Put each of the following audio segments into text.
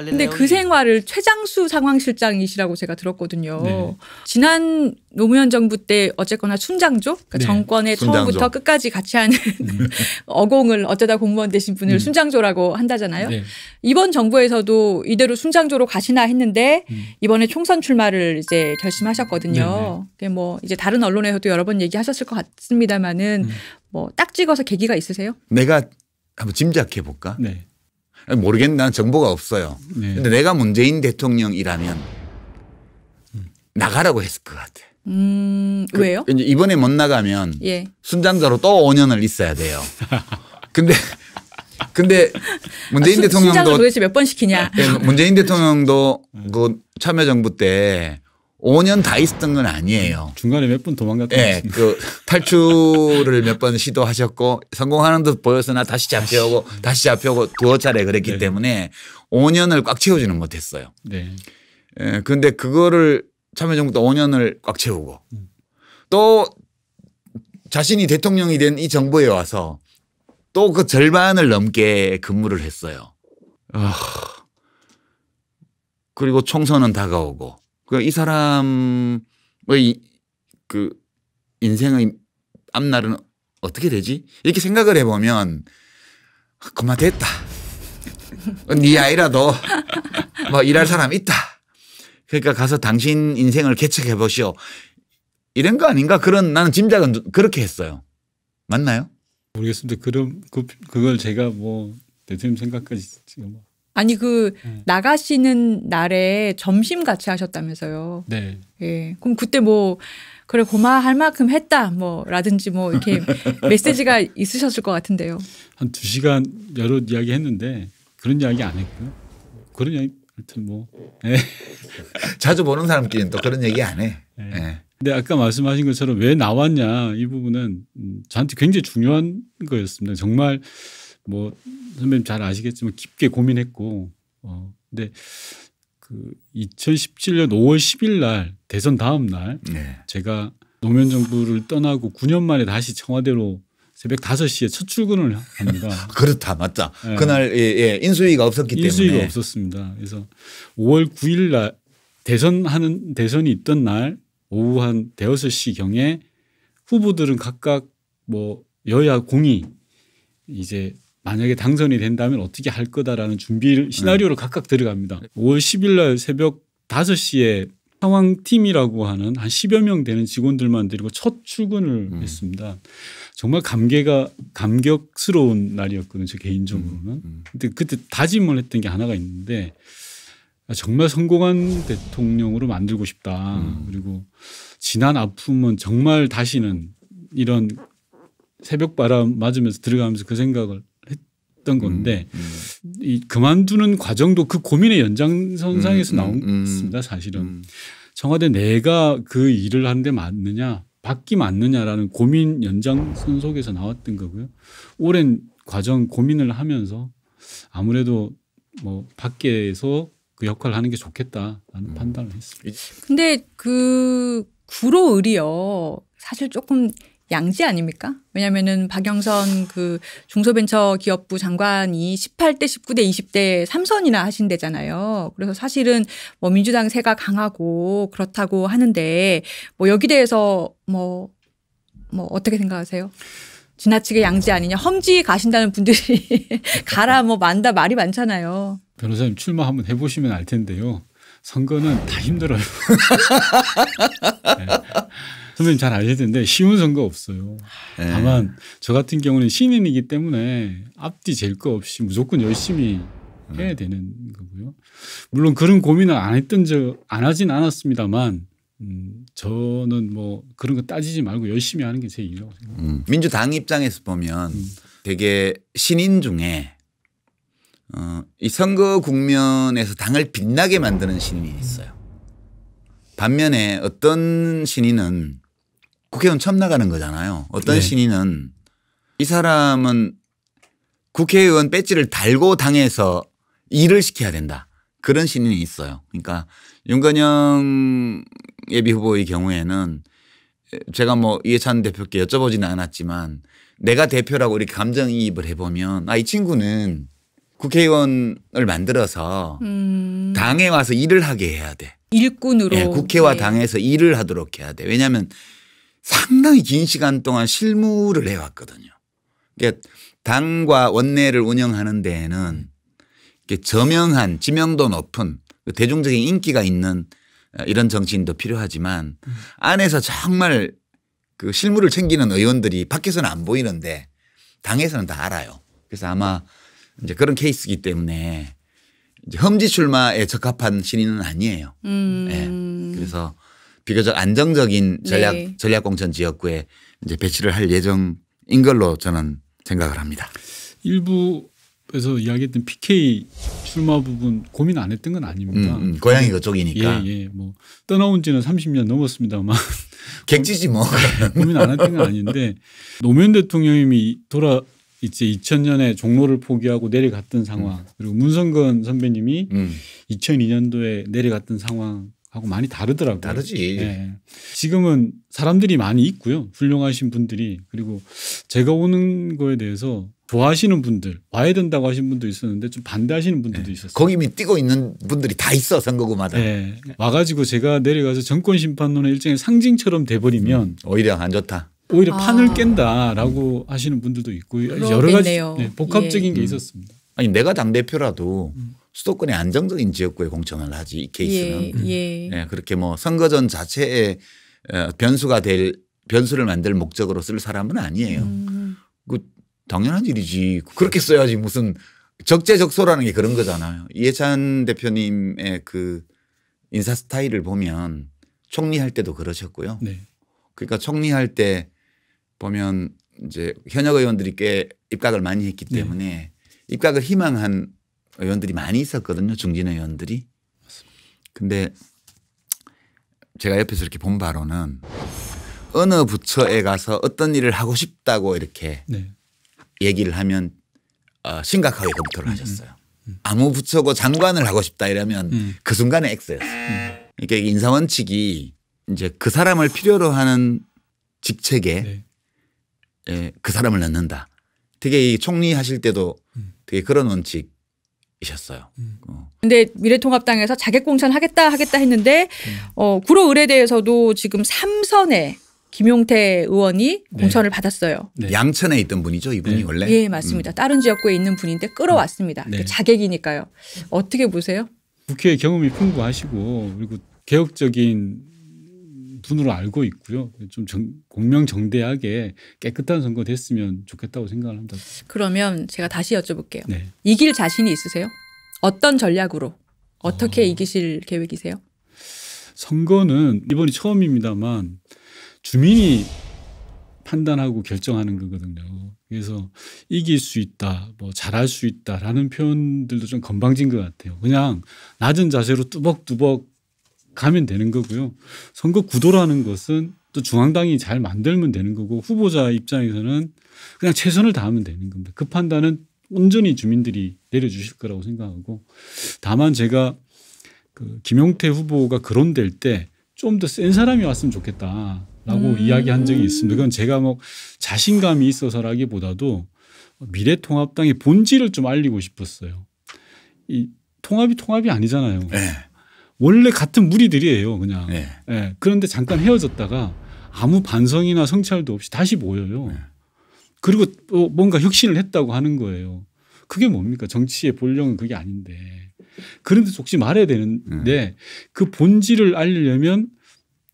근데 그 생활을 최장수 상황실장이시라고 제가 들었거든요. 네. 지난 노무현 정부 때 어쨌거나 순장조, 그러니까 네. 정권의 처음부터 끝까지 같이 하는 어공을 어쩌다 공무원 되신 분을 순장조라고 한다잖아요. 네. 이번 정부에서도 이대로 순장조로 가시나 했는데 이번에 총선 출마를 이제 결심하셨거든요. 네. 뭐 이제 다른 언론에서도 여러 번 얘기하셨을 것 같습니다만은 뭐 딱 찍어서 계기가 있으세요? 내가 한번 짐작해 볼까? 네. 모르겠는데 나는 정보가 없어요. 그런데 네. 내가 문재인 대통령이라면 나가라고 했을 것 같아. 왜요? 이제 이번에 못 나가면 예. 순장자로 또 5년을 있어야 돼요. 근데 문재인 대통령도 순장을 도대체 몇 번 시키냐? 문재인 대통령도 그 참여정부 때 5년 다 있었던 건 아니에요. 중간에 몇 번 도망갔다. 네, 그 탈출을 몇 번 시도하셨고 성공하는 듯 보였으나 다시 잡혀오고 두어 차례 그랬기 네. 때문에 5년을 꽉 채우지는 못했어요. 네. 그런데 그거를 참여정부 때 5년을 꽉 채우고 또 자신이 대통령이 된 이 정부에 와서 또 그 절반을 넘게 근무를 했어요. 그리고 총선은 다가오고. 이 사람의 그 인생의 앞날은 어떻게 되지? 이렇게 생각을 해보면 그만 됐다. 네 아이라도 뭐 일할 사람 있다. 그러니까 가서 당신 인생을 개척해 보시오. 이런 거 아닌가? 나는 짐작은 그렇게 했어요. 맞나요? 모르겠습니다. 그럼 그걸 제가 뭐 대통령 생각까지 지금 뭐. 아니 나가시는 날에 점심 같이 하셨다면서요. 네. 예. 그럼 그때 뭐 그래 고마할 만큼 했다 뭐라든지 뭐 이렇게 메시지가 있으셨을 것 같은데요. 한 2시간 여러 이야기 했는데 그런 이야기 안 했고요. 그런 이야기 하여튼 뭐. 네. 자주 보는 사람끼리는 또 그런 얘기 안 해. 네. 네. 근데 아까 말씀하신 것처럼 왜 나왔냐 이 부분은 저한테 굉장히 중요한 거였습니다. 정말 뭐 선배님 잘 아시겠지만 깊게 고민했고 근데 그 2017년 5월 10일 날 대선 다음 날 네. 제가 노무현 정부를 떠나고 9년 만에 다시 청와대로 새벽 5시에 첫 출근을 합니다. 그렇다. 맞다. 네. 그날 인수위가 없었기 때문에. 인수위가 없었습니다. 그래서 5월 9일 날 대선이 있던 날 오후 한 대여섯 시경에 후보들은 각각 뭐 여야 공이 이제 만약에 당선이 된다면 어떻게 할 거다라는 준비 시나리오를 각각 들어갑니다. 5월 10일 날 새벽 5시에 상황팀이라고 하는 한 10여 명 되는 직원들만 데리고 첫 출근을 했습니다. 정말 감격스러운 날이었거든요. 저 개인적으로는. 근데 그때 다짐을 했던 게 하나가 있는데 정말 성공한 대통령으로 만들고 싶다. 그리고 지난 아픔은 정말 다시는 이런 새벽바람 맞으면서 들어가면서 그 생각을 했던 건데 이 그만두는 과정도 그 고민의 연장선상에서 나왔습니다. 사실은. 청와대 내가 그 일을 하는데 맞느냐 바뀌 맞느냐라는 고민 연장선 속에서 나왔던 거고요. 오랜 과정 고민을 하면서 아무래도 뭐 밖에서 그 역할을 하는 게 좋겠다라는 판단을 했습니다. 근데 그 구로을이요. 사실 조금 양지 아닙니까? 왜냐하면은 박영선 그 중소벤처기업부 장관이 18대, 19대, 20대 3선이나 하신 데잖아요. 그래서 사실은 뭐 민주당 세가 강하고 그렇다고 하는데 뭐 여기 대해서 뭐 어떻게 생각하세요? 지나치게 양지 아니냐? 험지 가신다는 분들이 가라 뭐 만다 말이 많잖아요. 변호사님 출마 한번 해보시면 알 텐데요. 선거는 다 힘들어요. 네. 선배님 잘 아실 텐데 쉬운 선거 없어요. 네. 다만 저 같은 경우는 신인이기 때문에 앞뒤 잴 거 없이 무조건 열심히 해야 되는 거고요. 물론 그런 고민을 안 하진 않았습니다만 저는 뭐 그런 거 따지지 말고 열심히 하는 게 제 일이라고 생각합니다. 민주당 입장에서 보면 되게 신인 중에 이 선거 국면에서 당을 빛나게 만드는 신인이 있어요. 반면에 어떤 신인은 국회의원 처음 나가는 거잖아요. 어떤 네. 신인은 이 사람은 국회의원 배지를 달고 당에서 일을 시켜야 된다. 그런 신인이 있어요. 그러니까 윤건영 예비후보의 경우에는 제가 뭐 이해찬 대표께 여쭤보지는 않았지만 내가 대표라고 이렇게 감정이입을 해보면 이 친구는 국회의원을 만들어서 당에 와서 일을 하게 해야 돼. 일꾼으로. 네, 국회와 당에서 일을 하도록 해야 돼. 왜냐하면 상당히 긴 시간 동안 실무를 해왔거든요. 그러니까 당과 원내를 운영하는 데에는 저명한 지명도 높은 대중적인 인기가 있는 이런 정치인도 필요하지만 안에서 정말 그 실무를 챙기는 의원들이 밖에서는 안 보이는데 당에서는 다 알아요. 그래서 아마 이제 그런 케이스이기 때문에 이제 험지 출마에 적합한 신인은 아니에요. 네. 그래서 비교적 안정적인 전략 공천 지역구에 이제 배치를 할 예정인 걸로 저는 생각을 합니다. 일부에서 이야기했던 PK 출마 부분 고민 안 했던 건 아닙니다. 고향이 그쪽이니까. 예. 뭐 떠나온 지는 30년 넘었습니다만 객지지 뭐. 고민 안 했던 건 아닌데 노무현 대통령님이 이제 2000년에 종로를 포기하고 내려갔던 상황 그리고 문성건 선배님이 2002년도에 내려갔던 상황하고 많이 다르더라고요. 다르지. 네. 지금은 사람들이 많이 있고요. 훌륭하신 분들이. 그리고 제가 오는 거에 대해서 좋아하시는 분들 와야 된다고 하신 분도 있었는데 좀 반대하시는 분들도 있었어요. 거기 뛰고 있는 분들이 다 있어 선거구마다. 네. 와가지고 제가 내려가서 정권심판론의 일종의 상징처럼 돼버리면 오히려 안 좋다. 오히려 판을 깬다라고 하시는 분들도 있고 여러 가지 복합적인 게 있었습니다. 아니 내가 당대표라도 수도권의 안정적인 지역구에 공천을 하지 이 케이스는. 네, 그렇게 뭐 선거전 자체에 변수를 만들 목적으로 쓸 사람은 아니에요. 그 당연한 일이지. 그렇게 써야지 무슨 적재적소라는 게 그런 거잖아요. 이해찬 대표님의 그 인사 스타일을 보면 총리할 때도 그러셨고요. 네. 그러니까 총리할 때 보면 이제 현역 의원들이 꽤 입각을 많이 했기 때문에 입각을 희망한 의원들이 많이 있었거든요. 중진 의원들이. 근데 제가 옆에서 이렇게 본 바로는 어느 부처에 가서 어떤 일을 하고 싶다고 이렇게 얘기를 하면 심각하게 검토를 하셨어요. 아무 부처고 장관을 하고 싶다 이러면 그 순간에 X였어요. 그러니까 인사원칙이 이제 그 사람을 필요로 하는 직책에 그 사람을 넣는다. 되게 이 총리 하실 때도 되게 그런 원칙이셨어요. 근데 미래통합당에서 자객공천 하겠다 했는데 구로 의뢰대에서도 지금 3선에 김용태 의원이 공천을 받았어요. 양천에 있던 분이죠, 이분이 원래. 예, 맞습니다. 다른 지역구에 있는 분인데 끌어왔습니다. 자객이니까요. 어떻게 보세요? 국회 경험이 풍부하시고 그리고 개혁적인 분으로 알고 있고요. 좀 공명정대하게 깨끗한 선거 됐으면 좋겠다고 생각을 합니다. 그러면 제가 다시 여쭤볼게요. 이길 자신이 있으세요? 어떤 전략으로 어떻게 이기실 계획이세요? 선거는 이번이 처음입니다만 주민이 판단하고 결정하는 거거든요. 그래서 이길 수 있다, 뭐 잘할 수 있다라는 표현들도 좀 건방진 것 같아요. 그냥 낮은 자세로 뚜벅뚜벅 가면 되는 거고요. 선거 구도라는 것은 또 중앙당이 잘 만들면 되는 거고 후보자 입장에서는 그냥 최선을 다하면 되는 겁니다. 그 판단은 온전히 주민들이 내려주실 거라고 생각하고 다만 제가 그 김용태 후보가 거론될 때 좀 더 센 사람이 왔으면 좋겠다라고 이야기한 적이 있습니다. 그건 제가 뭐 자신감이 있어서라기보다도 미래통합당의 본질을 좀 알리고 싶었어요. 이 통합이 아니잖아요. 원래 같은 무리들이에요, 그냥. 그런데 잠깐 헤어졌다가 아무 반성이나 성찰도 없이 다시 모여요. 그리고 또 뭔가 혁신을 했다고 하는 거예요. 그게 뭡니까? 정치의 본령은 그게 아닌데. 그런데 혹시 말해야 되는데 그 본질을 알리려면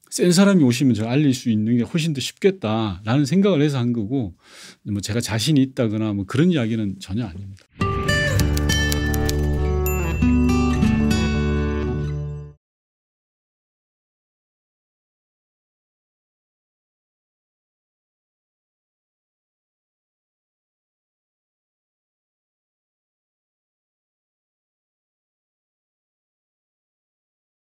센 사람이 오시면 저 알릴 수 있는 게 훨씬 더 쉽겠다라는 생각을 해서 한 거고 뭐 제가 자신이 있다거나 뭐 그런 이야기는 전혀 아닙니다.